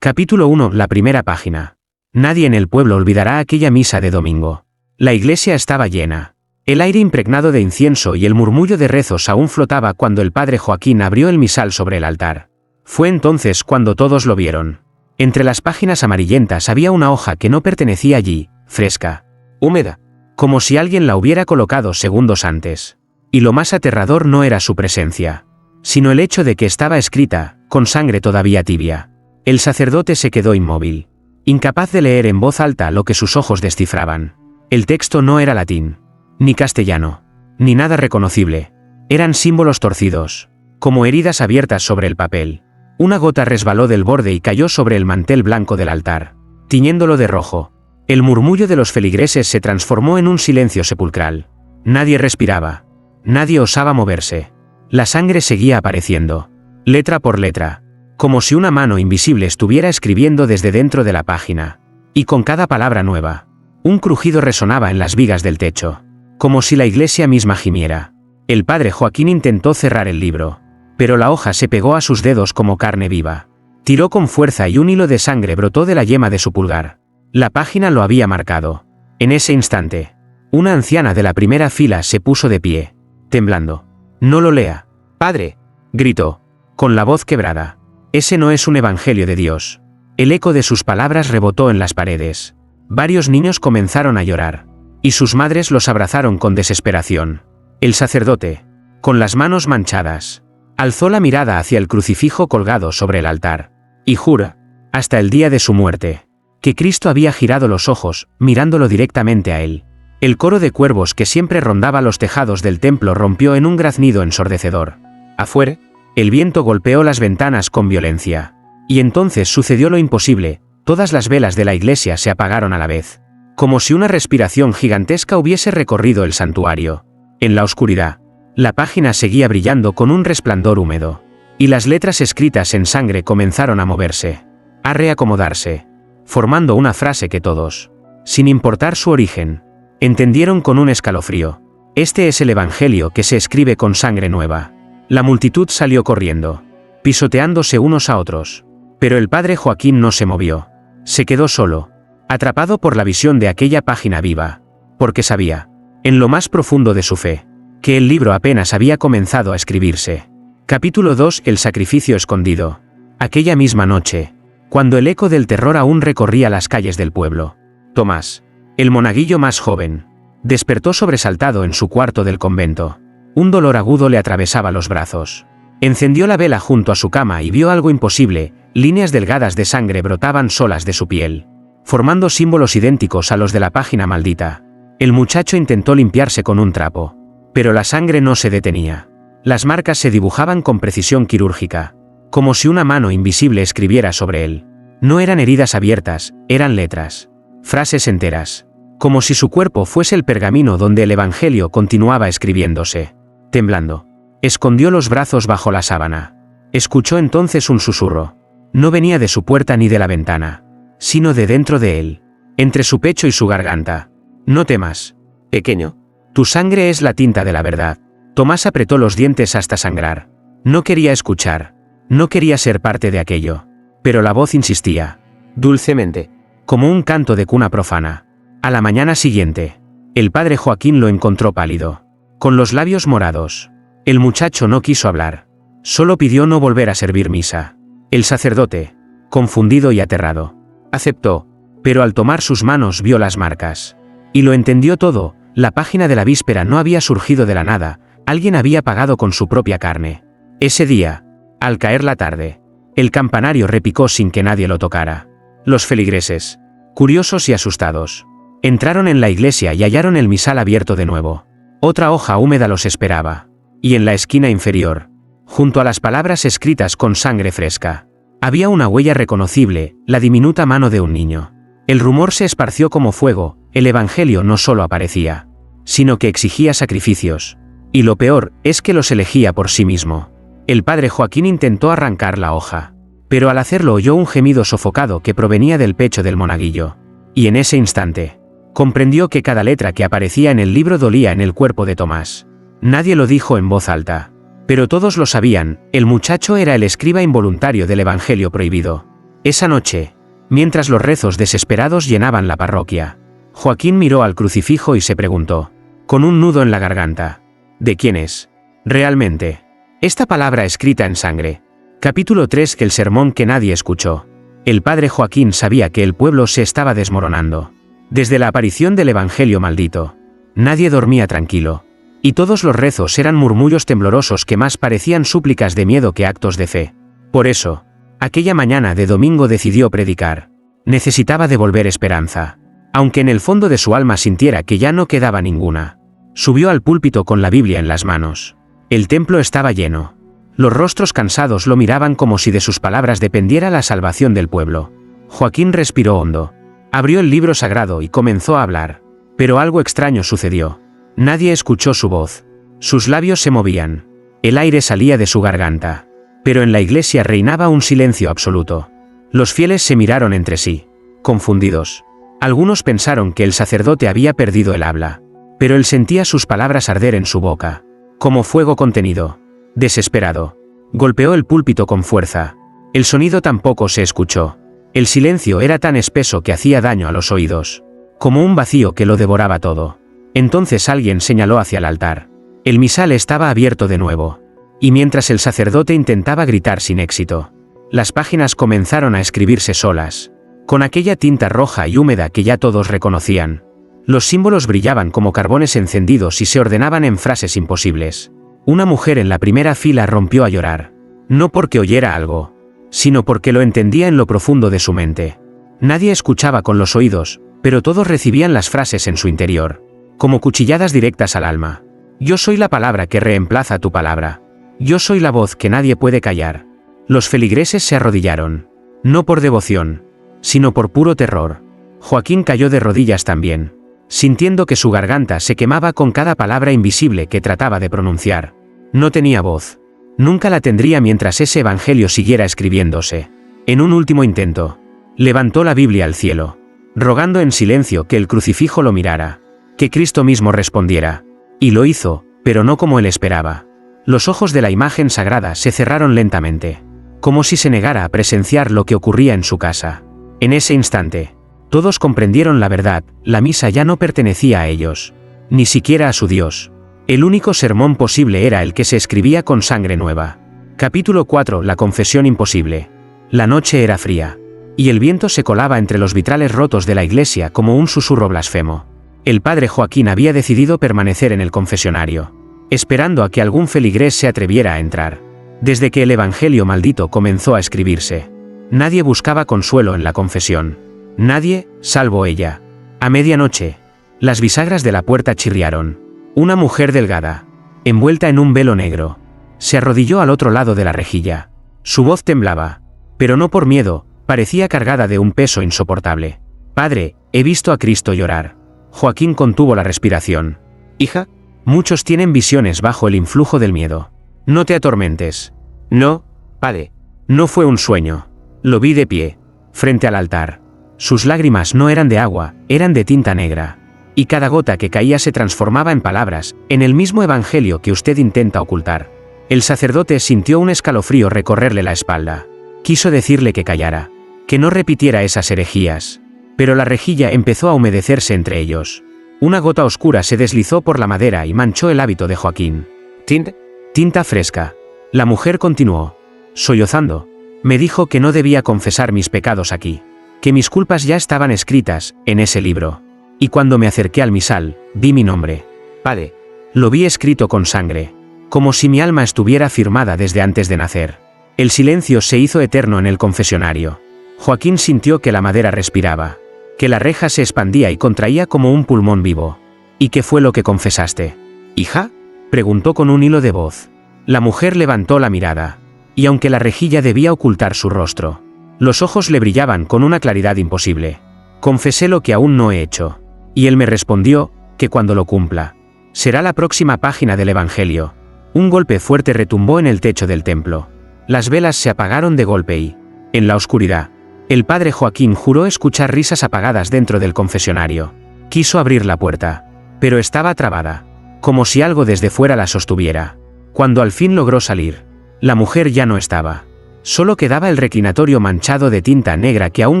Capítulo 1. La primera página. Nadie en el pueblo olvidará aquella misa de domingo. La iglesia estaba llena. El aire impregnado de incienso y el murmullo de rezos aún flotaba cuando el padre Joaquín abrió el misal sobre el altar. Fue entonces cuando todos lo vieron. Entre las páginas amarillentas había una hoja que no pertenecía allí, fresca, húmeda, como si alguien la hubiera colocado segundos antes. Y lo más aterrador no era su presencia, sino el hecho de que estaba escrita, con sangre todavía tibia. El sacerdote se quedó inmóvil, incapaz de leer en voz alta lo que sus ojos descifraban. El texto no era latín, ni castellano, ni nada reconocible. Eran símbolos torcidos, como heridas abiertas sobre el papel. Una gota resbaló del borde y cayó sobre el mantel blanco del altar, tiñéndolo de rojo. El murmullo de los feligreses se transformó en un silencio sepulcral. Nadie respiraba. Nadie osaba moverse. La sangre seguía apareciendo, letra por letra, como si una mano invisible estuviera escribiendo desde dentro de la página. Y con cada palabra nueva, un crujido resonaba en las vigas del techo, como si la iglesia misma gimiera. El padre Joaquín intentó cerrar el libro, pero la hoja se pegó a sus dedos como carne viva. Tiró con fuerza y un hilo de sangre brotó de la yema de su pulgar. La página lo había marcado. En ese instante, una anciana de la primera fila se puso de pie, temblando. «No lo lea, padre», gritó, con la voz quebrada. «Ese no es un evangelio de Dios». El eco de sus palabras rebotó en las paredes. Varios niños comenzaron a llorar, y sus madres los abrazaron con desesperación. El sacerdote, con las manos manchadas, alzó la mirada hacia el crucifijo colgado sobre el altar, y jura, hasta el día de su muerte, que Cristo había girado los ojos, mirándolo directamente a él. El coro de cuervos que siempre rondaba los tejados del templo rompió en un graznido ensordecedor. Afuera, el viento golpeó las ventanas con violencia. Y entonces sucedió lo imposible, todas las velas de la iglesia se apagaron a la vez, como si una respiración gigantesca hubiese recorrido el santuario. En la oscuridad, la página seguía brillando con un resplandor húmedo, y las letras escritas en sangre comenzaron a moverse, a reacomodarse, formando una frase que todos, sin importar su origen, entendieron con un escalofrío. Este es el evangelio que se escribe con sangre nueva. La multitud salió corriendo, pisoteándose unos a otros. Pero el padre Joaquín no se movió. Se quedó solo, atrapado por la visión de aquella página viva, porque sabía, en lo más profundo de su fe, que el libro apenas había comenzado a escribirse. Capítulo 2. El sacrificio escondido. Aquella misma noche, cuando el eco del terror aún recorría las calles del pueblo, Tomás, el monaguillo más joven, despertó sobresaltado en su cuarto del convento. Un dolor agudo le atravesaba los brazos. Encendió la vela junto a su cama y vio algo imposible. Líneas delgadas de sangre brotaban solas de su piel, formando símbolos idénticos a los de la página maldita. El muchacho intentó limpiarse con un trapo, pero la sangre no se detenía. Las marcas se dibujaban con precisión quirúrgica, como si una mano invisible escribiera sobre él. No eran heridas abiertas, eran letras, frases enteras, como si su cuerpo fuese el pergamino donde el evangelio continuaba escribiéndose. Temblando, escondió los brazos bajo la sábana. Escuchó entonces un susurro. No venía de su puerta ni de la ventana, sino de dentro de él, entre su pecho y su garganta. «No temas, pequeño. Tu sangre es la tinta de la verdad». Tomás apretó los dientes hasta sangrar. No quería escuchar, no quería ser parte de aquello. Pero la voz insistía, dulcemente, como un canto de cuna profana. A la mañana siguiente, el padre Joaquín lo encontró pálido, con los labios morados. El muchacho no quiso hablar, solo pidió no volver a servir misa. El sacerdote, confundido y aterrado, aceptó, pero al tomar sus manos vio las marcas. Y lo entendió todo. La página de la víspera no había surgido de la nada, alguien había pagado con su propia carne. Ese día, al caer la tarde, el campanario repicó sin que nadie lo tocara. Los feligreses, curiosos y asustados, entraron en la iglesia y hallaron el misal abierto de nuevo. Otra hoja húmeda los esperaba. Y en la esquina inferior, junto a las palabras escritas con sangre fresca, había una huella reconocible, la diminuta mano de un niño. El rumor se esparció como fuego. El evangelio no solo aparecía, sino que exigía sacrificios. Y lo peor es que los elegía por sí mismo. El padre Joaquín intentó arrancar la hoja, pero al hacerlo oyó un gemido sofocado que provenía del pecho del monaguillo. Y en ese instante, comprendió que cada letra que aparecía en el libro dolía en el cuerpo de Tomás. Nadie lo dijo en voz alta, pero todos lo sabían. El muchacho era el escriba involuntario del evangelio prohibido. Esa noche, mientras los rezos desesperados llenaban la parroquia, Joaquín miró al crucifijo y se preguntó, con un nudo en la garganta, ¿de quién es? Realmente. Esta palabra escrita en sangre. Capítulo 3. Que el sermón que nadie escuchó. El padre Joaquín sabía que el pueblo se estaba desmoronando. Desde la aparición del Evangelio maldito, nadie dormía tranquilo. Y todos los rezos eran murmullos temblorosos que más parecían súplicas de miedo que actos de fe. Por eso, aquella mañana de domingo decidió predicar. Necesitaba devolver esperanza. Aunque en el fondo de su alma sintiera que ya no quedaba ninguna. Subió al púlpito con la Biblia en las manos. El templo estaba lleno. Los rostros cansados lo miraban como si de sus palabras dependiera la salvación del pueblo. Joaquín respiró hondo. Abrió el libro sagrado y comenzó a hablar. Pero algo extraño sucedió. Nadie escuchó su voz. Sus labios se movían. El aire salía de su garganta. Pero en la iglesia reinaba un silencio absoluto. Los fieles se miraron entre sí, confundidos. Algunos pensaron que el sacerdote había perdido el habla. Pero él sentía sus palabras arder en su boca, como fuego contenido. Desesperado, golpeó el púlpito con fuerza. El sonido tampoco se escuchó. El silencio era tan espeso que hacía daño a los oídos, como un vacío que lo devoraba todo. Entonces alguien señaló hacia el altar. El misal estaba abierto de nuevo. Y mientras el sacerdote intentaba gritar sin éxito, las páginas comenzaron a escribirse solas, con aquella tinta roja y húmeda que ya todos reconocían. Los símbolos brillaban como carbones encendidos y se ordenaban en frases imposibles. Una mujer en la primera fila rompió a llorar. No porque oyera algo, sino porque lo entendía en lo profundo de su mente. Nadie escuchaba con los oídos, pero todos recibían las frases en su interior, como cuchilladas directas al alma. Yo soy la palabra que reemplaza tu palabra. Yo soy la voz que nadie puede callar. Los feligreses se arrodillaron. No por devoción, sino por puro terror. Joaquín cayó de rodillas también, sintiendo que su garganta se quemaba con cada palabra invisible que trataba de pronunciar. No tenía voz. Nunca la tendría mientras ese evangelio siguiera escribiéndose. En un último intento, levantó la Biblia al cielo, rogando en silencio que el crucifijo lo mirara, que Cristo mismo respondiera. Y lo hizo, pero no como él esperaba. Los ojos de la imagen sagrada se cerraron lentamente, como si se negara a presenciar lo que ocurría en su casa. En ese instante, todos comprendieron la verdad, la misa ya no pertenecía a ellos, ni siquiera a su Dios. El único sermón posible era el que se escribía con sangre nueva. Capítulo 4. La confesión imposible. La noche era fría, y el viento se colaba entre los vitrales rotos de la iglesia como un susurro blasfemo. El padre Joaquín había decidido permanecer en el confesionario, esperando a que algún feligrés se atreviera a entrar. Desde que el evangelio maldito comenzó a escribirse, nadie buscaba consuelo en la confesión. Nadie, salvo ella. A medianoche, las bisagras de la puerta chirriaron. Una mujer delgada, envuelta en un velo negro, se arrodilló al otro lado de la rejilla. Su voz temblaba, pero no por miedo, parecía cargada de un peso insoportable. Padre, he visto a Cristo llorar. Joaquín contuvo la respiración. Hija, muchos tienen visiones bajo el influjo del miedo. No te atormentes. No, padre. No fue un sueño. Lo vi de pie, frente al altar. Sus lágrimas no eran de agua, eran de tinta negra. Y cada gota que caía se transformaba en palabras, en el mismo evangelio que usted intenta ocultar. El sacerdote sintió un escalofrío recorrerle la espalda. Quiso decirle que callara, que no repitiera esas herejías. Pero la rejilla empezó a humedecerse entre ellos. Una gota oscura se deslizó por la madera y manchó el hábito de Joaquín. Tinta fresca. La mujer continuó, sollozando. Me dijo que no debía confesar mis pecados aquí, que mis culpas ya estaban escritas en ese libro. Y cuando me acerqué al misal, vi mi nombre. Padre. Lo vi escrito con sangre, como si mi alma estuviera firmada desde antes de nacer. El silencio se hizo eterno en el confesionario. Joaquín sintió que la madera respiraba, que la reja se expandía y contraía como un pulmón vivo. ¿Y qué fue lo que confesaste? ¿Hija? Preguntó con un hilo de voz. La mujer levantó la mirada, y aunque la rejilla debía ocultar su rostro, los ojos le brillaban con una claridad imposible. Confesé lo que aún no he hecho. Y él me respondió, que cuando lo cumpla, será la próxima página del Evangelio. Un golpe fuerte retumbó en el techo del templo. Las velas se apagaron de golpe y, en la oscuridad, el padre Joaquín juró escuchar risas apagadas dentro del confesionario. Quiso abrir la puerta, pero estaba trabada, como si algo desde fuera la sostuviera. Cuando al fin logró salir, la mujer ya no estaba. Solo quedaba el reclinatorio manchado de tinta negra que aún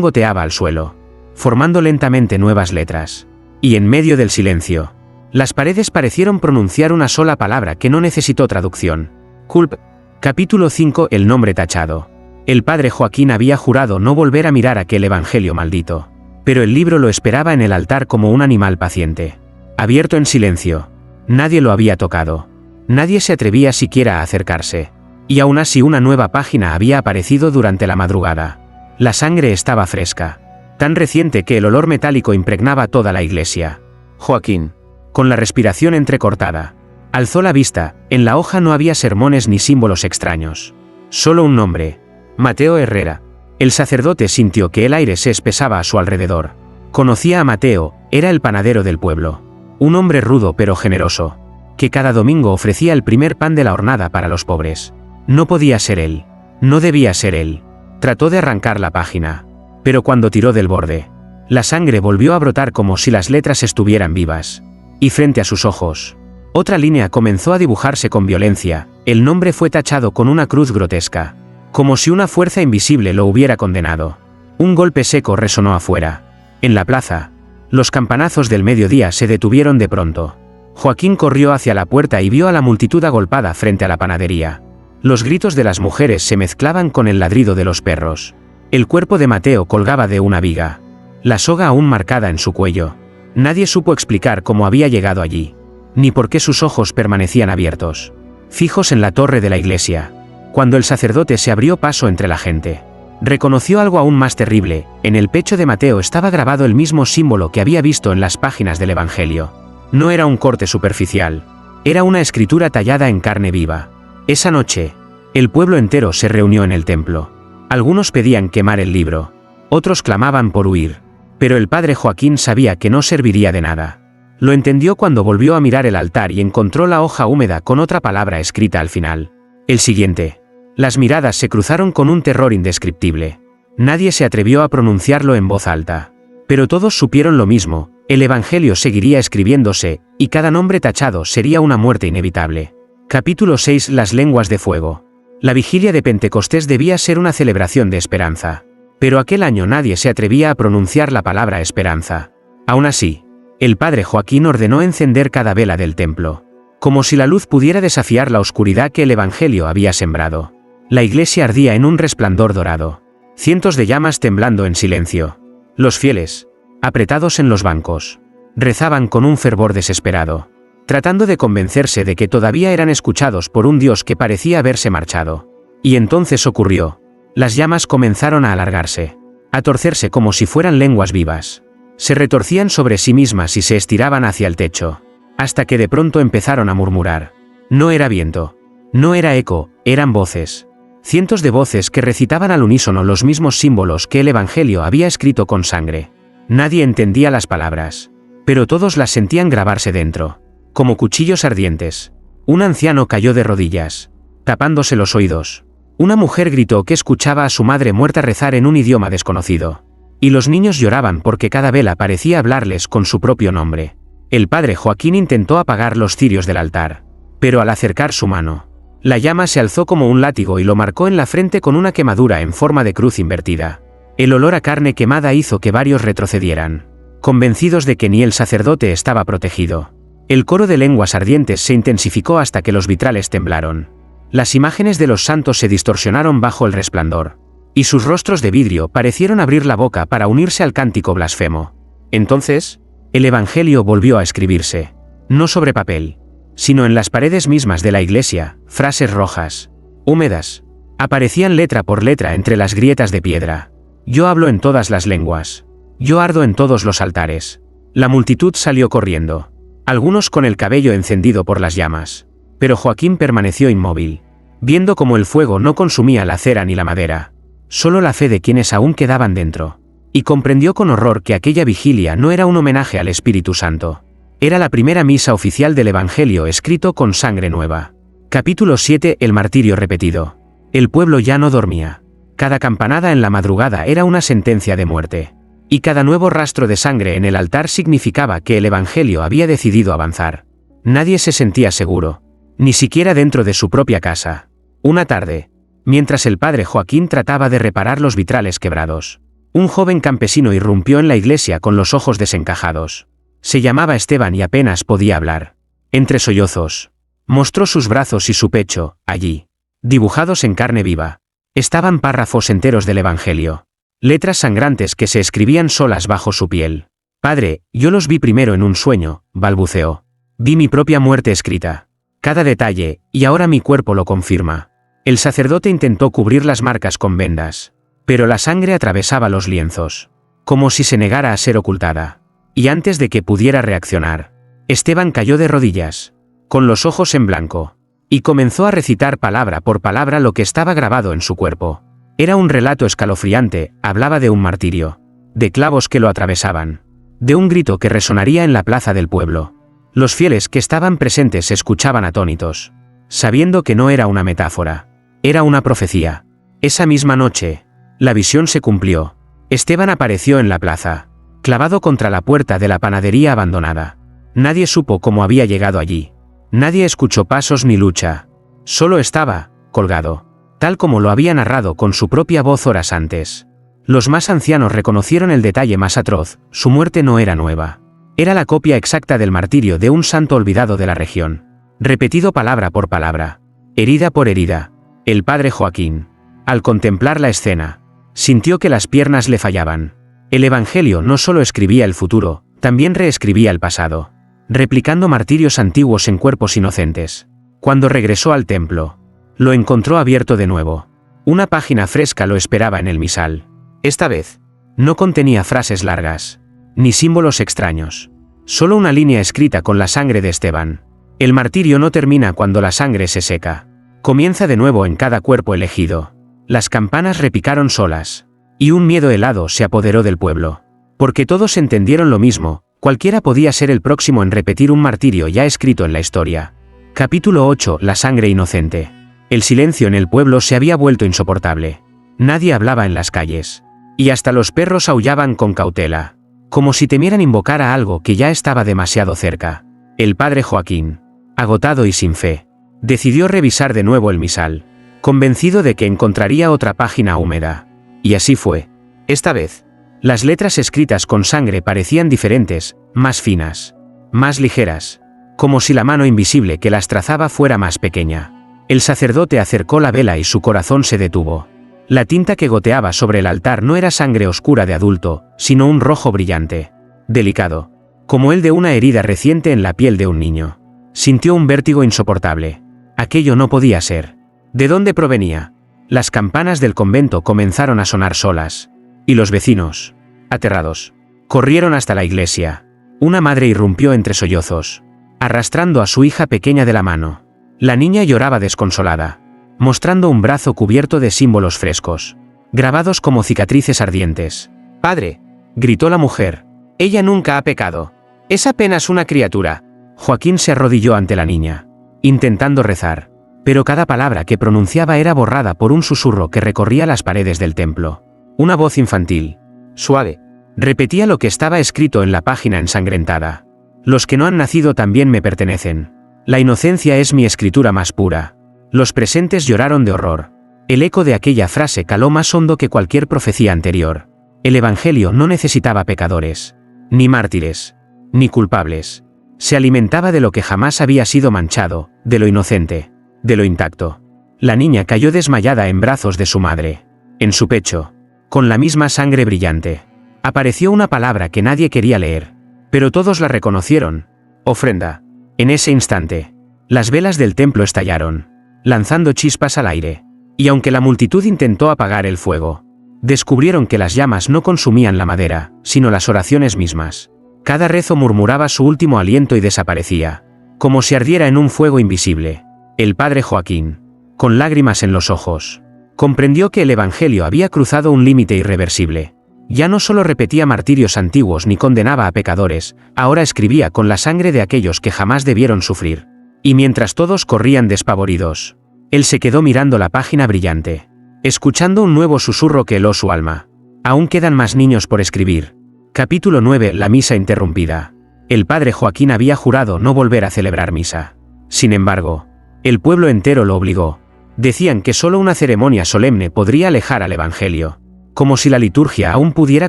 goteaba al suelo, formando lentamente nuevas letras. Y en medio del silencio, las paredes parecieron pronunciar una sola palabra que no necesitó traducción. Culp. Capítulo 5. El nombre tachado. El padre Joaquín había jurado no volver a mirar aquel evangelio maldito. Pero el libro lo esperaba en el altar como un animal paciente. Abierto en silencio. Nadie lo había tocado. Nadie se atrevía siquiera a acercarse. Y aún así una nueva página había aparecido durante la madrugada. La sangre estaba fresca. Tan reciente que el olor metálico impregnaba toda la iglesia. Joaquín, con la respiración entrecortada, alzó la vista. En la hoja no había sermones ni símbolos extraños. Solo un nombre. Mateo Herrera. El sacerdote sintió que el aire se espesaba a su alrededor. Conocía a Mateo, era el panadero del pueblo. Un hombre rudo pero generoso, que cada domingo ofrecía el primer pan de la hornada para los pobres. No podía ser él. No debía ser él. Trató de arrancar la página. Pero cuando tiró del borde, la sangre volvió a brotar como si las letras estuvieran vivas. Y frente a sus ojos, otra línea comenzó a dibujarse con violencia. El nombre fue tachado con una cruz grotesca, como si una fuerza invisible lo hubiera condenado. Un golpe seco resonó afuera. En la plaza, los campanazos del mediodía se detuvieron de pronto. Joaquín corrió hacia la puerta y vio a la multitud agolpada frente a la panadería. Los gritos de las mujeres se mezclaban con el ladrido de los perros. El cuerpo de Mateo colgaba de una viga, la soga aún marcada en su cuello. Nadie supo explicar cómo había llegado allí, ni por qué sus ojos permanecían abiertos, fijos en la torre de la iglesia. Cuando el sacerdote se abrió paso entre la gente, reconoció algo aún más terrible. En el pecho de Mateo estaba grabado el mismo símbolo que había visto en las páginas del Evangelio. No era un corte superficial, era una escritura tallada en carne viva. Esa noche, el pueblo entero se reunió en el templo. Algunos pedían quemar el libro, otros clamaban por huir. Pero el padre Joaquín sabía que no serviría de nada. Lo entendió cuando volvió a mirar el altar y encontró la hoja húmeda con otra palabra escrita al final. El siguiente. Las miradas se cruzaron con un terror indescriptible. Nadie se atrevió a pronunciarlo en voz alta. Pero todos supieron lo mismo: el Evangelio seguiría escribiéndose, y cada nombre tachado sería una muerte inevitable. Capítulo 6. Las lenguas de fuego. La vigilia de Pentecostés debía ser una celebración de esperanza. Pero aquel año nadie se atrevía a pronunciar la palabra esperanza. Aún así, el padre Joaquín ordenó encender cada vela del templo, como si la luz pudiera desafiar la oscuridad que el Evangelio había sembrado. La iglesia ardía en un resplandor dorado. Cientos de llamas temblando en silencio. Los fieles, apretados en los bancos, rezaban con un fervor desesperado, tratando de convencerse de que todavía eran escuchados por un Dios que parecía haberse marchado. Y entonces ocurrió. Las llamas comenzaron a alargarse, a torcerse como si fueran lenguas vivas. Se retorcían sobre sí mismas y se estiraban hacia el techo, hasta que de pronto empezaron a murmurar. No era viento, no era eco, eran voces. Cientos de voces que recitaban al unísono los mismos símbolos que el Evangelio había escrito con sangre. Nadie entendía las palabras, pero todos las sentían grabarse dentro, como cuchillos ardientes. Un anciano cayó de rodillas, tapándose los oídos. Una mujer gritó que escuchaba a su madre muerta rezar en un idioma desconocido. Y los niños lloraban porque cada vela parecía hablarles con su propio nombre. El padre Joaquín intentó apagar los cirios del altar, pero al acercar su mano, la llama se alzó como un látigo y lo marcó en la frente con una quemadura en forma de cruz invertida. El olor a carne quemada hizo que varios retrocedieran, convencidos de que ni el sacerdote estaba protegido. El coro de lenguas ardientes se intensificó hasta que los vitrales temblaron. Las imágenes de los santos se distorsionaron bajo el resplandor, y sus rostros de vidrio parecieron abrir la boca para unirse al cántico blasfemo. Entonces, el Evangelio volvió a escribirse, no sobre papel, sino en las paredes mismas de la iglesia. Frases rojas, húmedas, aparecían letra por letra entre las grietas de piedra. Yo hablo en todas las lenguas. Yo ardo en todos los altares. La multitud salió corriendo, algunos con el cabello encendido por las llamas. Pero Joaquín permaneció inmóvil, viendo cómo el fuego no consumía la cera ni la madera, solo la fe de quienes aún quedaban dentro. Y comprendió con horror que aquella vigilia no era un homenaje al Espíritu Santo. Era la primera misa oficial del Evangelio escrito con sangre nueva. Capítulo 7. El martirio repetido. El pueblo ya no dormía. Cada campanada en la madrugada era una sentencia de muerte. Y cada nuevo rastro de sangre en el altar significaba que el Evangelio había decidido avanzar. Nadie se sentía seguro, ni siquiera dentro de su propia casa. Una tarde, Mientras el padre Joaquín trataba de reparar los vitrales quebrados, un joven campesino irrumpió en la iglesia con los ojos desencajados. Se llamaba Esteban y apenas podía hablar. Entre sollozos, mostró sus brazos y su pecho. Allí, dibujados en carne viva, estaban párrafos enteros del Evangelio. Letras sangrantes que se escribían solas bajo su piel. «Padre, yo los vi primero en un sueño», balbuceó. «Vi mi propia muerte escrita. Cada detalle, y ahora mi cuerpo lo confirma». El sacerdote intentó cubrir las marcas con vendas, pero la sangre atravesaba los lienzos, como si se negara a ser ocultada. Y antes de que pudiera reaccionar, Esteban cayó de rodillas, con los ojos en blanco, y comenzó a recitar palabra por palabra lo que estaba grabado en su cuerpo. Era un relato escalofriante, hablaba de un martirio, de clavos que lo atravesaban, de un grito que resonaría en la plaza del pueblo. Los fieles que estaban presentes escuchaban atónitos, sabiendo que no era una metáfora, era una profecía. Esa misma noche, la visión se cumplió. Esteban apareció en la plaza, clavado contra la puerta de la panadería abandonada. Nadie supo cómo había llegado allí. Nadie escuchó pasos ni lucha. Solo estaba, colgado, tal como lo había narrado con su propia voz horas antes. Los más ancianos reconocieron el detalle más atroz: su muerte no era nueva. Era la copia exacta del martirio de un santo olvidado de la región. Repetido palabra por palabra, herida por herida. El padre Joaquín, al contemplar la escena, sintió que las piernas le fallaban. El Evangelio no solo escribía el futuro, también reescribía el pasado, replicando martirios antiguos en cuerpos inocentes. Cuando regresó al templo, lo encontró abierto de nuevo. Una página fresca lo esperaba en el misal. Esta vez, no contenía frases largas, ni símbolos extraños. Solo una línea escrita con la sangre de Esteban. El martirio no termina cuando la sangre se seca. Comienza de nuevo en cada cuerpo elegido. Las campanas repicaron solas, y un miedo helado se apoderó del pueblo. Porque todos entendieron lo mismo: cualquiera podía ser el próximo en repetir un martirio ya escrito en la historia. Capítulo 8. La sangre inocente. El silencio en el pueblo se había vuelto insoportable. Nadie hablaba en las calles, y hasta los perros aullaban con cautela, como si temieran invocar a algo que ya estaba demasiado cerca. El padre Joaquín, agotado y sin fe, decidió revisar de nuevo el misal, convencido de que encontraría otra página húmeda. Y así fue. Esta vez, las letras escritas con sangre parecían diferentes, más finas, más ligeras, como si la mano invisible que las trazaba fuera más pequeña. El sacerdote acercó la vela y su corazón se detuvo. La tinta que goteaba sobre el altar no era sangre oscura de adulto, sino un rojo brillante, delicado, como el de una herida reciente en la piel de un niño. Sintió un vértigo insoportable. Aquello no podía ser. ¿De dónde provenía? Las campanas del convento comenzaron a sonar solas, y los vecinos, aterrados, corrieron hasta la iglesia. Una madre irrumpió entre sollozos, arrastrando a su hija pequeña de la mano. La niña lloraba desconsolada, mostrando un brazo cubierto de símbolos frescos, grabados como cicatrices ardientes. «Padre», gritó la mujer, «ella nunca ha pecado. Es apenas una criatura». Joaquín se arrodilló ante la niña, intentando rezar, pero cada palabra que pronunciaba era borrada por un susurro que recorría las paredes del templo. Una voz infantil, suave, repetía lo que estaba escrito en la página ensangrentada. «Los que no han nacido también me pertenecen. La inocencia es mi escritura más pura». Los presentes lloraron de horror. El eco de aquella frase caló más hondo que cualquier profecía anterior. El Evangelio no necesitaba pecadores, ni mártires, ni culpables. Se alimentaba de lo que jamás había sido manchado, de lo inocente, de lo intacto. La niña cayó desmayada en brazos de su madre. En su pecho, con la misma sangre brillante, apareció una palabra que nadie quería leer, pero todos la reconocieron: ofrenda. En ese instante, las velas del templo estallaron, lanzando chispas al aire, y aunque la multitud intentó apagar el fuego, descubrieron que las llamas no consumían la madera, sino las oraciones mismas. Cada rezo murmuraba su último aliento y desaparecía, como si ardiera en un fuego invisible. El padre Joaquín, con lágrimas en los ojos, comprendió que el Evangelio había cruzado un límite irreversible. Ya no solo repetía martirios antiguos ni condenaba a pecadores, ahora escribía con la sangre de aquellos que jamás debieron sufrir. Y mientras todos corrían despavoridos, él se quedó mirando la página brillante, escuchando un nuevo susurro que heló su alma. Aún quedan más niños por escribir. Capítulo 9. La misa interrumpida. El padre Joaquín había jurado no volver a celebrar misa. Sin embargo, el pueblo entero lo obligó. Decían que solo una ceremonia solemne podría alejar al Evangelio. Como si la liturgia aún pudiera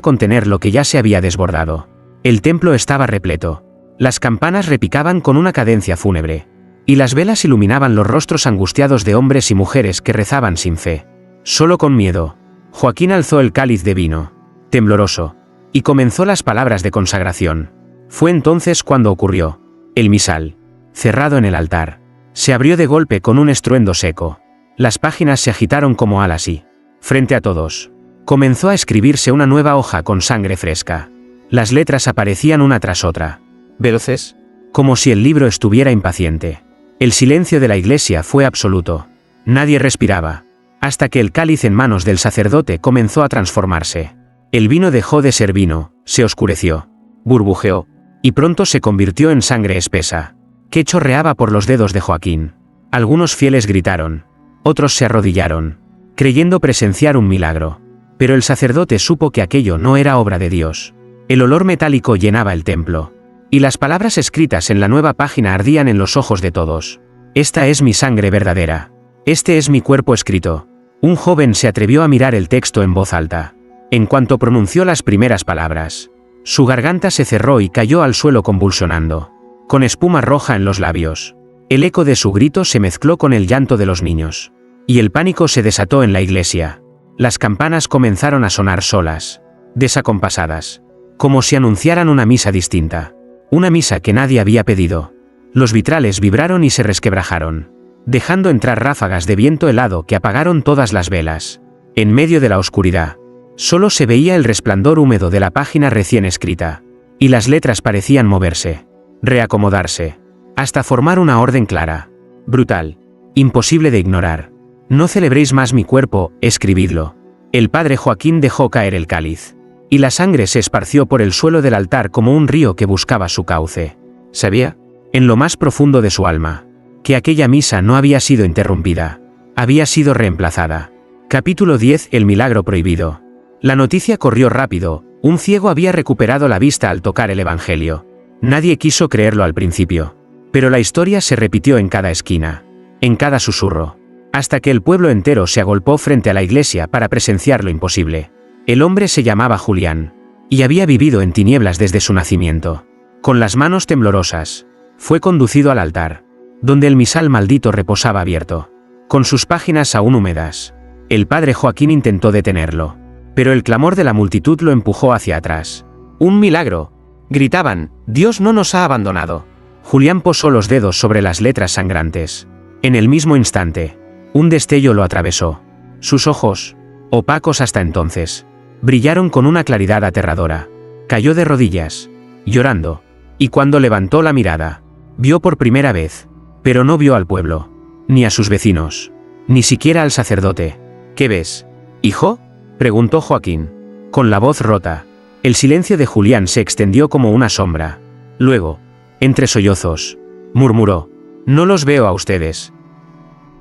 contener lo que ya se había desbordado. El templo estaba repleto. Las campanas repicaban con una cadencia fúnebre. Y las velas iluminaban los rostros angustiados de hombres y mujeres que rezaban sin fe. Solo con miedo. Joaquín alzó el cáliz de vino, tembloroso, y comenzó las palabras de consagración. Fue entonces cuando ocurrió. El misal, cerrado en el altar, se abrió de golpe con un estruendo seco. Las páginas se agitaron como alas y, frente a todos, comenzó a escribirse una nueva hoja con sangre fresca. Las letras aparecían una tras otra, veloces, como si el libro estuviera impaciente. El silencio de la iglesia fue absoluto. Nadie respiraba, hasta que el cáliz en manos del sacerdote comenzó a transformarse. El vino dejó de ser vino, se oscureció, burbujeó, y pronto se convirtió en sangre espesa, que chorreaba por los dedos de Joaquín. Algunos fieles gritaron, otros se arrodillaron, creyendo presenciar un milagro. Pero el sacerdote supo que aquello no era obra de Dios. El olor metálico llenaba el templo, y las palabras escritas en la nueva página ardían en los ojos de todos. Esta es mi sangre verdadera. Este es mi cuerpo escrito. Un joven se atrevió a mirar el texto en voz alta. En cuanto pronunció las primeras palabras, su garganta se cerró y cayó al suelo convulsionando, con espuma roja en los labios. El eco de su grito se mezcló con el llanto de los niños, y el pánico se desató en la iglesia. Las campanas comenzaron a sonar solas, desacompasadas, como si anunciaran una misa distinta, una misa que nadie había pedido. Los vitrales vibraron y se resquebrajaron, dejando entrar ráfagas de viento helado que apagaron todas las velas. En medio de la oscuridad, solo se veía el resplandor húmedo de la página recién escrita, y las letras parecían moverse, reacomodarse, hasta formar una orden clara, brutal, imposible de ignorar. No celebréis más mi cuerpo, escribidlo. El padre Joaquín dejó caer el cáliz, y la sangre se esparció por el suelo del altar como un río que buscaba su cauce. Sabía, en lo más profundo de su alma, que aquella misa no había sido interrumpida, había sido reemplazada. Capítulo 10. El milagro prohibido. La noticia corrió rápido, un ciego había recuperado la vista al tocar el Evangelio. Nadie quiso creerlo al principio, pero la historia se repitió en cada esquina, en cada susurro, hasta que el pueblo entero se agolpó frente a la iglesia para presenciar lo imposible. El hombre se llamaba Julián, y había vivido en tinieblas desde su nacimiento. Con las manos temblorosas, fue conducido al altar, donde el misal maldito reposaba abierto, con sus páginas aún húmedas. El padre Joaquín intentó detenerlo, pero el clamor de la multitud lo empujó hacia atrás. ¡Un milagro!, gritaban, «Dios no nos ha abandonado». Julián posó los dedos sobre las letras sangrantes. En el mismo instante, un destello lo atravesó. Sus ojos, opacos hasta entonces, brillaron con una claridad aterradora. Cayó de rodillas, llorando, y cuando levantó la mirada, vio por primera vez, pero no vio al pueblo, ni a sus vecinos, ni siquiera al sacerdote. «¿Qué ves, hijo?», preguntó Joaquín, con la voz rota. El silencio de Julián se extendió como una sombra. Luego, entre sollozos, murmuró, «No los veo a ustedes.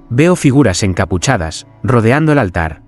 Veo figuras encapuchadas, rodeando el altar.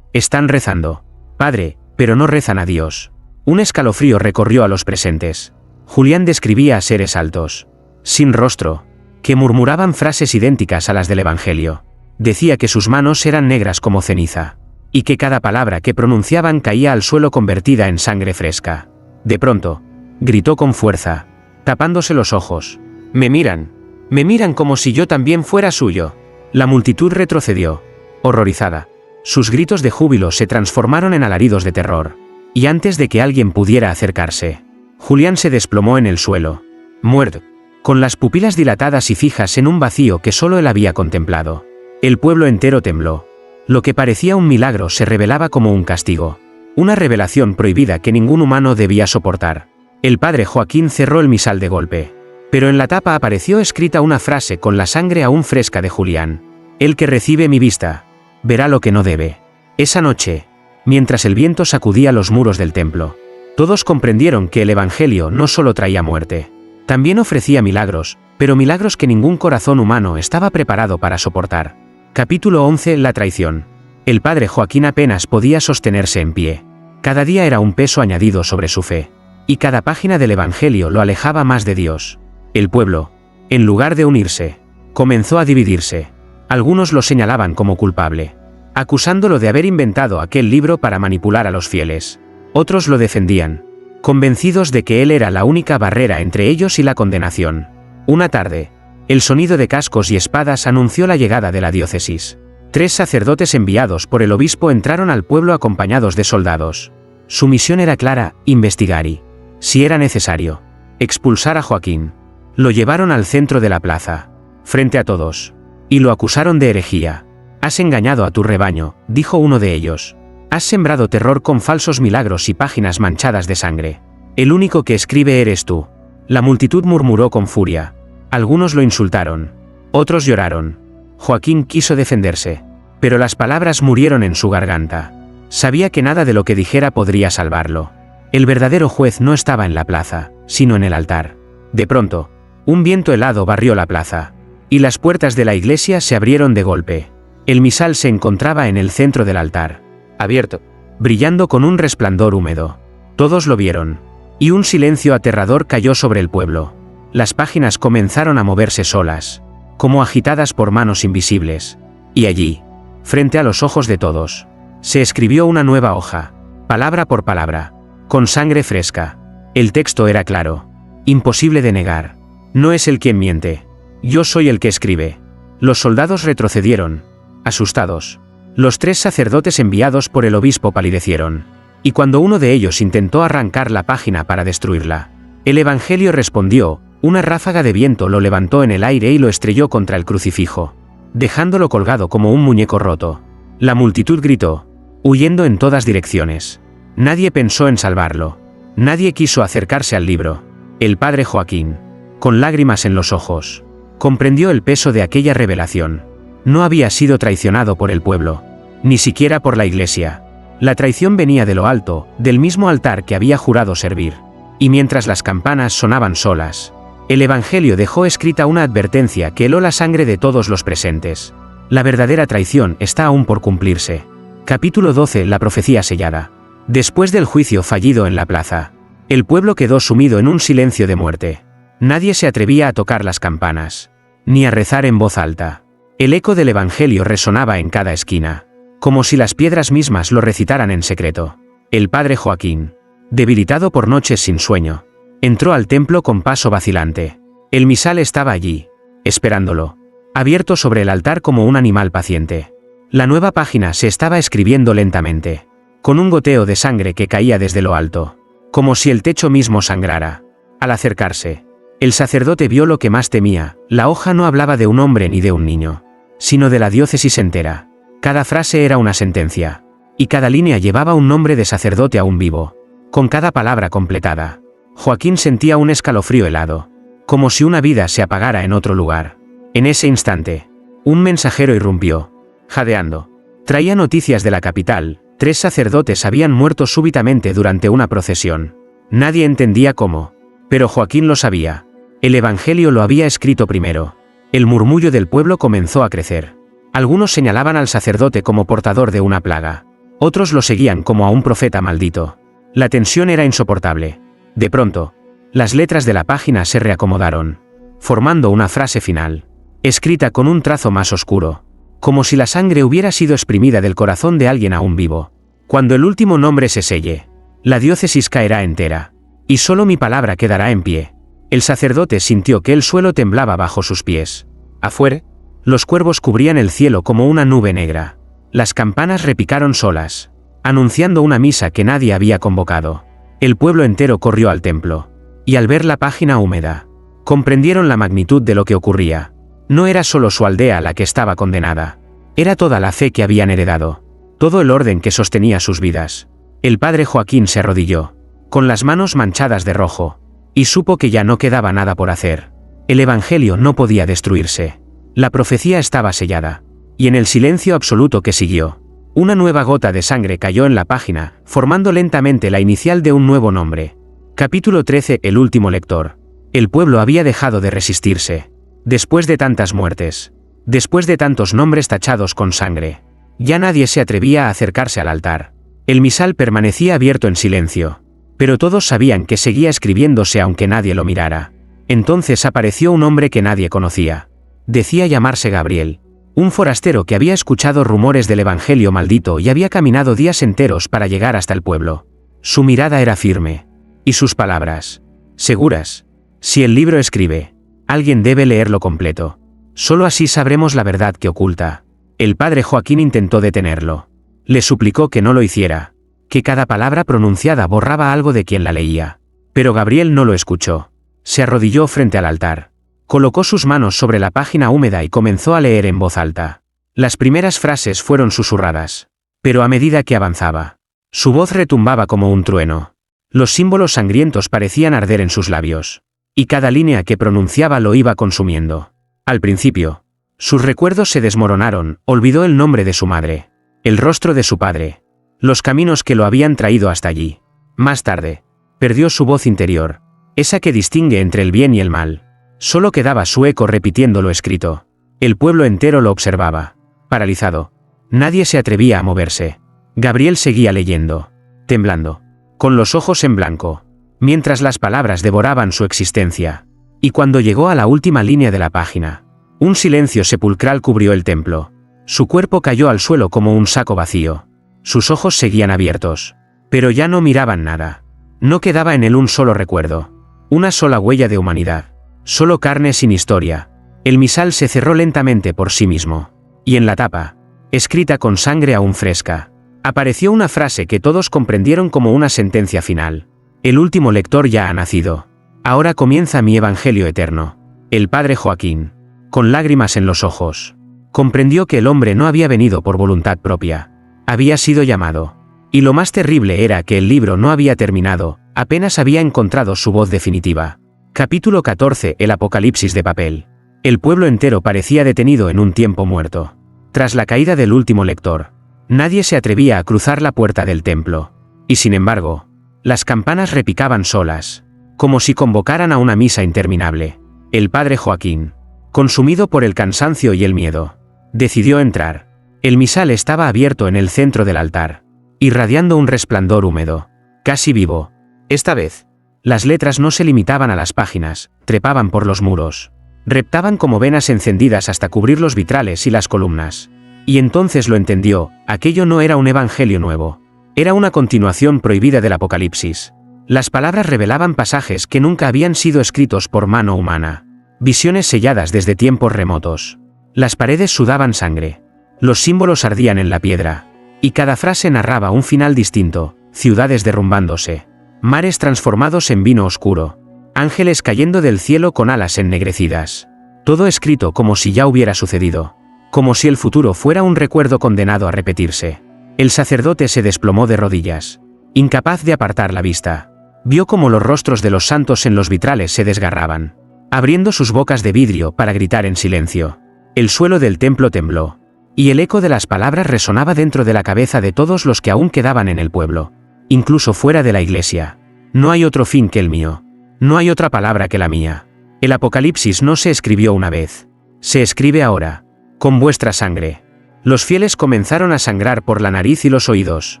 Están rezando, padre, pero no rezan a Dios». Un escalofrío recorrió a los presentes. Julián describía a seres altos, sin rostro, que murmuraban frases idénticas a las del Evangelio. Decía que sus manos eran negras como ceniza, y que cada palabra que pronunciaban caía al suelo convertida en sangre fresca. De pronto, gritó con fuerza, tapándose los ojos, me miran como si yo también fuera suyo». La multitud retrocedió, horrorizada. Sus gritos de júbilo se transformaron en alaridos de terror, y antes de que alguien pudiera acercarse, Julián se desplomó en el suelo, muerto, con las pupilas dilatadas y fijas en un vacío que solo él había contemplado. El pueblo entero tembló. Lo que parecía un milagro se revelaba como un castigo, una revelación prohibida que ningún humano debía soportar. El padre Joaquín cerró el misal de golpe, pero en la tapa apareció escrita una frase con la sangre aún fresca de Julián: «El que recibe mi vista, verá lo que no debe». Esa noche, mientras el viento sacudía los muros del templo, todos comprendieron que el Evangelio no solo traía muerte, también ofrecía milagros, pero milagros que ningún corazón humano estaba preparado para soportar. Capítulo 11. La traición. El padre Joaquín apenas podía sostenerse en pie. Cada día era un peso añadido sobre su fe, y cada página del Evangelio lo alejaba más de Dios. El pueblo, en lugar de unirse, comenzó a dividirse. Algunos lo señalaban como culpable, acusándolo de haber inventado aquel libro para manipular a los fieles. Otros lo defendían, convencidos de que él era la única barrera entre ellos y la condenación. Una tarde, el sonido de cascos y espadas anunció la llegada de la diócesis. 3 sacerdotes enviados por el obispo entraron al pueblo acompañados de soldados. Su misión era clara: investigar y, si era necesario, expulsar a Joaquín. Lo llevaron al centro de la plaza, frente a todos, y lo acusaron de herejía. «Has engañado a tu rebaño», dijo uno de ellos. «Has sembrado terror con falsos milagros y páginas manchadas de sangre. El único que escribe eres tú». La multitud murmuró con furia. Algunos lo insultaron. Otros lloraron. Joaquín quiso defenderse, pero las palabras murieron en su garganta. Sabía que nada de lo que dijera podría salvarlo. El verdadero juez no estaba en la plaza, sino en el altar. De pronto, un viento helado barrió la plaza, y las puertas de la iglesia se abrieron de golpe. El misal se encontraba en el centro del altar, abierto, brillando con un resplandor húmedo. Todos lo vieron, y un silencio aterrador cayó sobre el pueblo. Las páginas comenzaron a moverse solas, como agitadas por manos invisibles, y allí, frente a los ojos de todos, se escribió una nueva hoja, palabra por palabra, con sangre fresca. El texto era claro, imposible de negar. «No es él quien miente. Yo soy el que escribe». Los soldados retrocedieron, asustados. Los 3 sacerdotes enviados por el obispo palidecieron, y cuando uno de ellos intentó arrancar la página para destruirla, el Evangelio respondió. Una ráfaga de viento lo levantó en el aire y lo estrelló contra el crucifijo, dejándolo colgado como un muñeco roto. La multitud gritó, huyendo en todas direcciones. Nadie pensó en salvarlo. Nadie quiso acercarse al libro. El padre Joaquín, con lágrimas en los ojos, comprendió el peso de aquella revelación. No había sido traicionado por el pueblo, ni siquiera por la iglesia. La traición venía de lo alto, del mismo altar que había jurado servir. Y mientras las campanas sonaban solas, el Evangelio dejó escrita una advertencia que heló la sangre de todos los presentes. La verdadera traición está aún por cumplirse. Capítulo 12. La profecía sellada. Después del juicio fallido en la plaza, el pueblo quedó sumido en un silencio de muerte. Nadie se atrevía a tocar las campanas, ni a rezar en voz alta. El eco del Evangelio resonaba en cada esquina, como si las piedras mismas lo recitaran en secreto. El padre Joaquín, debilitado por noches sin sueño, entró al templo con paso vacilante. El misal estaba allí, esperándolo, abierto sobre el altar como un animal paciente. La nueva página se estaba escribiendo lentamente, con un goteo de sangre que caía desde lo alto, como si el techo mismo sangrara. Al acercarse, el sacerdote vio lo que más temía. La hoja no hablaba de un hombre ni de un niño, sino de la diócesis entera. Cada frase era una sentencia, y cada línea llevaba un nombre de sacerdote aún vivo. Con cada palabra completada, Joaquín sentía un escalofrío helado, como si una vida se apagara en otro lugar. En ese instante, un mensajero irrumpió, jadeando. Traía noticias de la capital. 3 sacerdotes habían muerto súbitamente durante una procesión. Nadie entendía cómo, pero Joaquín lo sabía. El Evangelio lo había escrito primero. El murmullo del pueblo comenzó a crecer. Algunos señalaban al sacerdote como portador de una plaga. Otros lo seguían como a un profeta maldito. La tensión era insoportable. De pronto, las letras de la página se reacomodaron, formando una frase final, escrita con un trazo más oscuro, como si la sangre hubiera sido exprimida del corazón de alguien aún vivo. Cuando el último nombre se selle, la diócesis caerá entera, y solo mi palabra quedará en pie. El sacerdote sintió que el suelo temblaba bajo sus pies. Afuera, los cuervos cubrían el cielo como una nube negra. Las campanas repicaron solas, anunciando una misa que nadie había convocado. El pueblo entero corrió al templo, y al ver la página húmeda, comprendieron la magnitud de lo que ocurría. No era solo su aldea la que estaba condenada, era toda la fe que habían heredado, todo el orden que sostenía sus vidas. El padre Joaquín se arrodilló, con las manos manchadas de rojo, y supo que ya no quedaba nada por hacer. El Evangelio no podía destruirse. La profecía estaba sellada, y en el silencio absoluto que siguió, una nueva gota de sangre cayó en la página, formando lentamente la inicial de un nuevo nombre. Capítulo 13. El último lector. El pueblo había dejado de resistirse. Después de tantas muertes, después de tantos nombres tachados con sangre, ya nadie se atrevía a acercarse al altar. El misal permanecía abierto en silencio, pero todos sabían que seguía escribiéndose aunque nadie lo mirara. Entonces apareció un hombre que nadie conocía. Decía llamarse Gabriel, Un forastero que había escuchado rumores del evangelio maldito y había caminado días enteros para llegar hasta el pueblo. Su mirada era firme. Y sus palabras. Seguras. Si el libro escribe, alguien debe leerlo completo. Solo así sabremos la verdad que oculta. El padre Joaquín intentó detenerlo. Le suplicó que no lo hiciera, que cada palabra pronunciada borraba algo de quien la leía. Pero Gabriel no lo escuchó. Se arrodilló frente al altar. Colocó sus manos sobre la página húmeda y comenzó a leer en voz alta. Las primeras frases fueron susurradas. Pero a medida que avanzaba, su voz retumbaba como un trueno. Los símbolos sangrientos parecían arder en sus labios. Y cada línea que pronunciaba lo iba consumiendo. Al principio, sus recuerdos se desmoronaron, olvidó el nombre de su madre, el rostro de su padre, los caminos que lo habían traído hasta allí. Más tarde, perdió su voz interior, esa que distingue entre el bien y el mal. Solo quedaba su eco repitiendo lo escrito. El pueblo entero lo observaba, paralizado. Nadie se atrevía a moverse. Gabriel seguía leyendo, temblando, con los ojos en blanco, mientras las palabras devoraban su existencia. Y cuando llegó a la última línea de la página, un silencio sepulcral cubrió el templo. Su cuerpo cayó al suelo como un saco vacío. Sus ojos seguían abiertos, pero ya no miraban nada. No quedaba en él un solo recuerdo, una sola huella de humanidad. Solo carne sin historia. El misal se cerró lentamente por sí mismo. Y en la tapa, escrita con sangre aún fresca, apareció una frase que todos comprendieron como una sentencia final. El último lector ya ha nacido. Ahora comienza mi evangelio eterno. El padre Joaquín, con lágrimas en los ojos, comprendió que el hombre no había venido por voluntad propia. Había sido llamado. Y lo más terrible era que el libro no había terminado, apenas había encontrado su voz definitiva. Capítulo 14. El apocalipsis de papel. El pueblo entero parecía detenido en un tiempo muerto. Tras la caída del último lector, nadie se atrevía a cruzar la puerta del templo. Y sin embargo, las campanas repicaban solas, como si convocaran a una misa interminable. El padre Joaquín, consumido por el cansancio y el miedo, decidió entrar. El misal estaba abierto en el centro del altar, irradiando un resplandor húmedo, casi vivo. Esta vez, las letras no se limitaban a las páginas, trepaban por los muros. Reptaban como venas encendidas hasta cubrir los vitrales y las columnas. Y entonces lo entendió, aquello no era un evangelio nuevo. Era una continuación prohibida del Apocalipsis. Las palabras revelaban pasajes que nunca habían sido escritos por mano humana. Visiones selladas desde tiempos remotos. Las paredes sudaban sangre. Los símbolos ardían en la piedra. Y cada frase narraba un final distinto, ciudades derrumbándose. Mares transformados en vino oscuro. Ángeles cayendo del cielo con alas ennegrecidas. Todo escrito como si ya hubiera sucedido. Como si el futuro fuera un recuerdo condenado a repetirse. El sacerdote se desplomó de rodillas. Incapaz de apartar la vista. Vio como los rostros de los santos en los vitrales se desgarraban, abriendo sus bocas de vidrio para gritar en silencio. El suelo del templo tembló. Y el eco de las palabras resonaba dentro de la cabeza de todos los que aún quedaban en el pueblo. Incluso fuera de la iglesia. No hay otro fin que el mío. No hay otra palabra que la mía. El Apocalipsis no se escribió una vez. Se escribe ahora. Con vuestra sangre. Los fieles comenzaron a sangrar por la nariz y los oídos,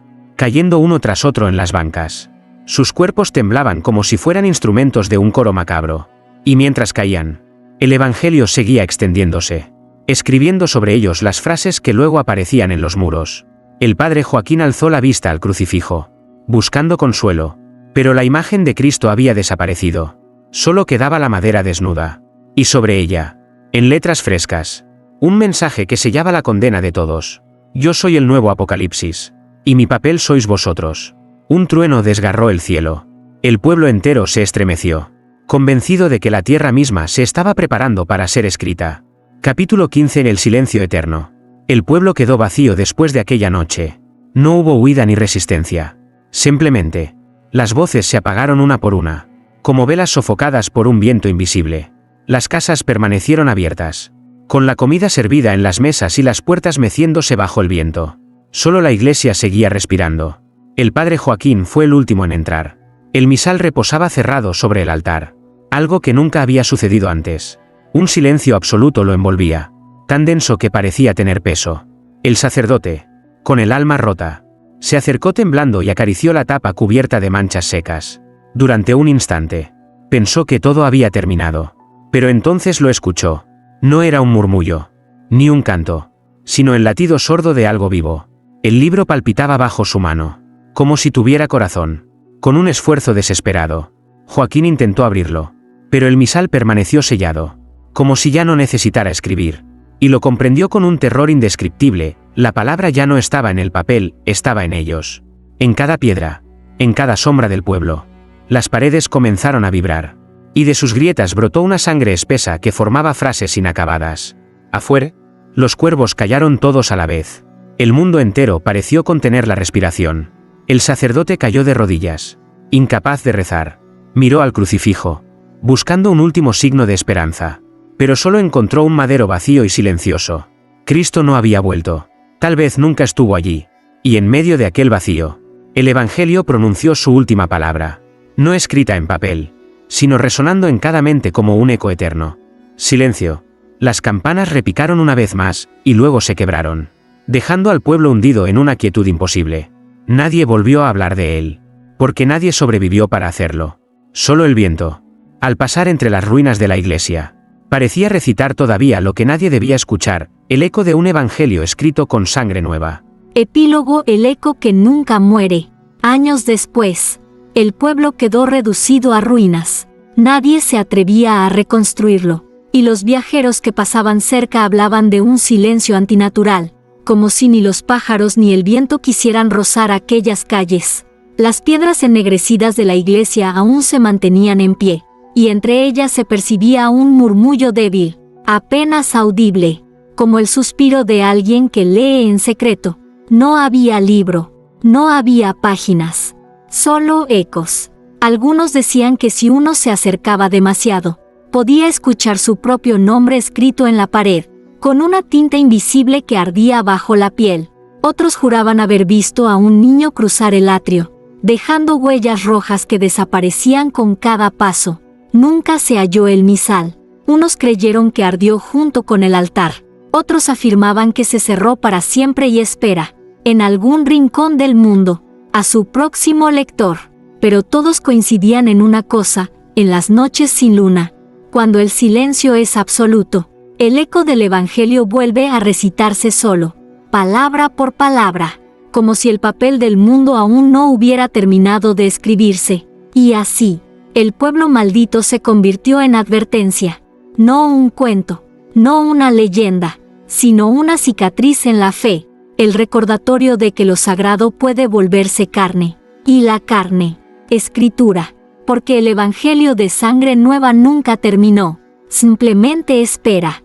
cayendo uno tras otro en las bancas. Sus cuerpos temblaban como si fueran instrumentos de un coro macabro. Y mientras caían, el Evangelio seguía extendiéndose, escribiendo sobre ellos las frases que luego aparecían en los muros. El padre Joaquín alzó la vista al crucifijo, buscando consuelo, pero la imagen de Cristo había desaparecido. Solo quedaba la madera desnuda, y sobre ella, en letras frescas, un mensaje que sellaba la condena de todos. Yo soy el nuevo Apocalipsis, y mi papel sois vosotros. Un trueno desgarró el cielo. El pueblo entero se estremeció, convencido de que la tierra misma se estaba preparando para ser escrita. Capítulo 15. En el silencio eterno. El pueblo quedó vacío después de aquella noche. No hubo huida ni resistencia. Simplemente, las voces se apagaron una por una, como velas sofocadas por un viento invisible. Las casas permanecieron abiertas, con la comida servida en las mesas y las puertas meciéndose bajo el viento. Solo la iglesia seguía respirando. El padre Joaquín fue el último en entrar. El misal reposaba cerrado sobre el altar. Algo que nunca había sucedido antes. Un silencio absoluto lo envolvía, tan denso que parecía tener peso. El sacerdote, con el alma rota, se acercó temblando y acarició la tapa cubierta de manchas secas. Durante un instante, pensó que todo había terminado. Pero entonces lo escuchó. No era un murmullo. Ni un canto, sino el latido sordo de algo vivo. El libro palpitaba bajo su mano, como si tuviera corazón. Con un esfuerzo desesperado, Joaquín intentó abrirlo, pero el misal permaneció sellado, como si ya no necesitara escribir. Y lo comprendió con un terror indescriptible: la palabra ya no estaba en el papel, estaba en ellos. En cada piedra, en cada sombra del pueblo. Las paredes comenzaron a vibrar, y de sus grietas brotó una sangre espesa que formaba frases inacabadas. Afuera, los cuervos callaron todos a la vez. El mundo entero pareció contener la respiración. El sacerdote cayó de rodillas, incapaz de rezar. Miró al crucifijo, buscando un último signo de esperanza. Pero solo encontró un madero vacío y silencioso. Cristo no había vuelto. Tal vez nunca estuvo allí. Y en medio de aquel vacío, el Evangelio pronunció su última palabra. No escrita en papel, sino resonando en cada mente como un eco eterno. Silencio. Las campanas repicaron una vez más, y luego se quebraron, dejando al pueblo hundido en una quietud imposible. Nadie volvió a hablar de él, porque nadie sobrevivió para hacerlo. Solo el viento, al pasar entre las ruinas de la iglesia, parecía recitar todavía lo que nadie debía escuchar, el eco de un evangelio escrito con sangre nueva. Epílogo: el eco que nunca muere. Años después, el pueblo quedó reducido a ruinas. Nadie se atrevía a reconstruirlo, y los viajeros que pasaban cerca hablaban de un silencio antinatural, como si ni los pájaros ni el viento quisieran rozar aquellas calles. Las piedras ennegrecidas de la iglesia aún se mantenían en pie, y entre ellas se percibía un murmullo débil, apenas audible, como el suspiro de alguien que lee en secreto. No había libro, no había páginas, solo ecos. Algunos decían que si uno se acercaba demasiado, podía escuchar su propio nombre escrito en la pared, con una tinta invisible que ardía bajo la piel. Otros juraban haber visto a un niño cruzar el atrio, dejando huellas rojas que desaparecían con cada paso. Nunca se halló el misal. Unos creyeron que ardió junto con el altar. Otros afirmaban que se cerró para siempre y espera, en algún rincón del mundo, a su próximo lector. Pero todos coincidían en una cosa: en las noches sin luna, cuando el silencio es absoluto, el eco del Evangelio vuelve a recitarse solo, palabra por palabra, como si el papel del mundo aún no hubiera terminado de escribirse. Y así, el pueblo maldito se convirtió en advertencia. No un cuento, no una leyenda, sino una cicatriz en la fe, el recordatorio de que lo sagrado puede volverse carne, y la carne, escritura, porque el Evangelio de sangre nueva nunca terminó, simplemente espera.